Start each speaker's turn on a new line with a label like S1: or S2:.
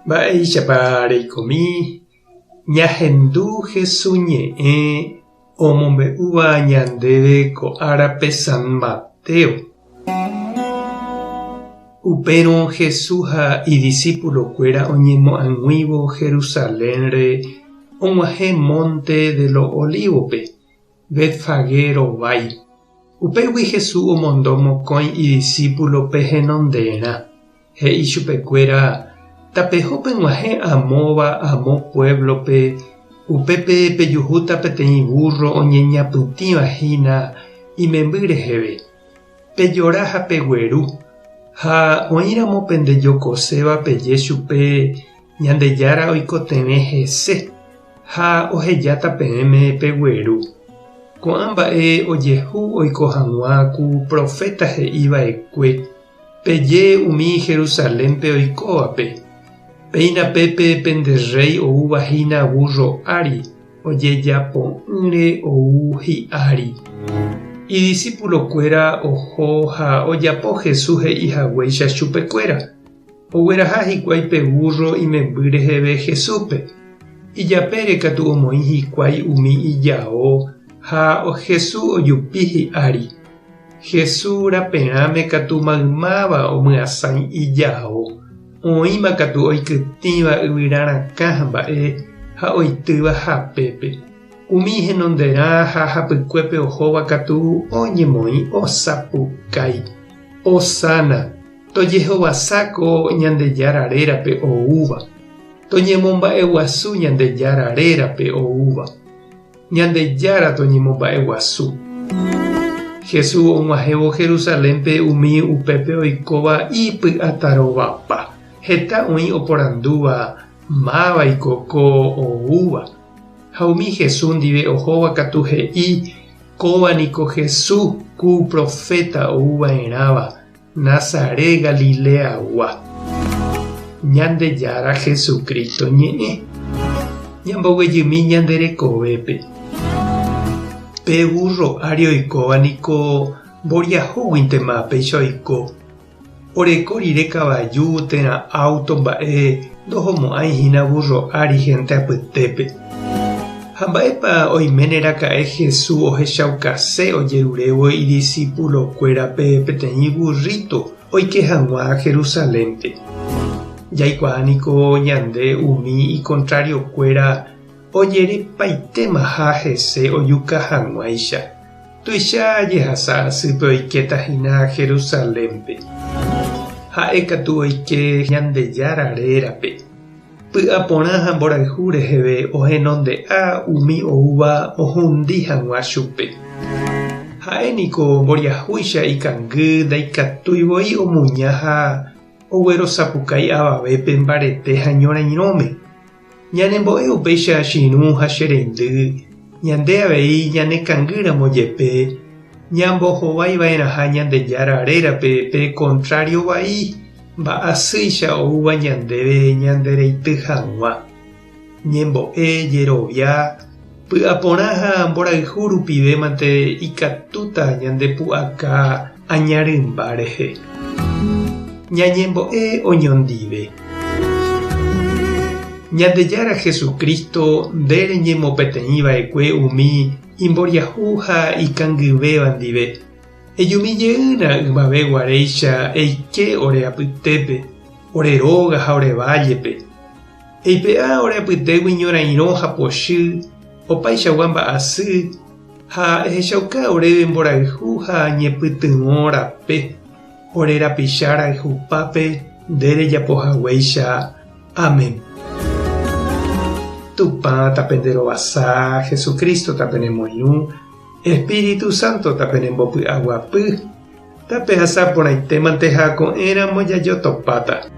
S1: Mba'éichapa reikomi ñahendu Jesús ñe'ẽ omombe'úva ñandéve ko árape San Mateo. Upérõ Jesús ha idiscípulokuéra oñemo'ãg̃uívo Jerusalénre og̃uahẽ Monte de los Olivospe, Betfagé rovái. Upégui Jesús omondo mokõi idiscípulope henonderã, he'i chupekuéra tapeho peg̃uahẽ amóva amo pueblope, upépe pejuhúta peteĩ burro oñeñapytĩvahína imemby reheve, pejora ha pegueru, ha oĩramo pendejokoséva peje chupe Ñandejára oikotevẽ hese, ha ohejáta peẽme pegueru. Ko'ã mba'e ojehu oiko hag̃ua ku profeta he'iva'ekue peje umi Jerusalénpe oikóvape. Péinapépe penderrey ouvahína burro ári ojejapo'ỹre ou hi'ári. Idiscípulokuéra oho ha ojapo Jesús he'ihaguéicha chupekuéra. Ogueraha hikuái pe burro imemby reheve Jesúspe. Ijapére katu omoĩ hikuái umi ijao ha Jesús ojupi hi'ári. Jesús raperãme katu maymáva omyasãi ijao. Oĩma katu oikytĩva yvyrarakã mba'e ha oitýva hapépe. Umi henonderã ha hapykuépe ohóva katu oñemoĩ osapukái. Osána, tojehovasáko Ñandejárarérape oúva. Toñemomba'eguasu Ñandejárarérape oúva. Ñandejára toñemomba'eguasu. Jesús og̃uahẽvo Jerusalénpe umi upépe oikóva ipy'atarovapa. Heta oĩ oporandúva máva'iko ko oúva. Ha umi Jesús ndive ohóva katu he'i kóvaniko Jesús ku profeta ouva'erãva Nazaré Galileagua. Ñandejára Jesucristo ñe'ẽ. Ñamboguejymi ñanderekovépe. Pe burro ári oikóvaniko mboriahúguintema péicha oiko. Oreko rire kavaju térã auto mba'e ndohomo'ãihína burro ári hénte apytépe. Ha mba'épa oiméneraka'e Jesús ohechaukase ojerurévo idiscípulokuérape peteĩ burrito oike hag̃ua Jerusalénpe. Jaikuaániko ñande umi icontrariokuéra ojerepaitéma ha hese ojuka hag̃uáicha. Tuicha jehasa asýpe oiketahína Jerusalénpe. Ha'e katu oike Ñandejárarérape. Py'aporã ha mborayhu reheve ohenonde'a umi oúva ohundi hag̃ua chupe. Ha'éniko mboriahúicha ikangy ndaikatúivoi omuña ha oguerosapukái avavépe mbarete ha ñorairõme. Ñanembo'e upéicha chiru ha chereindy, ñande avei ñanekangýramo jepe, ñambohovaiva'erãha Ñandejárarérape pe contrario vai mba'asýicha oúva ñandéve ñandereity hag̃ua. Ñembo'e jerovia, py'aporã ha mborayhu rupivémante ikatúta ñandepu'aka añarymba rehe. Ñañembo'e oñondive. Ñandejára Jesucristo ndereñemopeteĩva'ekue umi imboriahu ha ikangyvéva ndive. Ejumijeýna ymaveguaréicha eike ore apytépe, ore róga ha ore vállepe. Eipe'a ore apytégui ñorairõ ha pochy, opaichagua mba'asy, ha ehechauka oréve mborayhu ha ñepytyvõ rape, ore rapicha rayhupápe nderejapohaguéicha. Amén. Tupã tapenderovasa, Jesucristo tapenemoirũ, Espíritu Santo tapenembopy'aguapy, tapehasa porãitémante ha ko'ẽramo jajotopáta.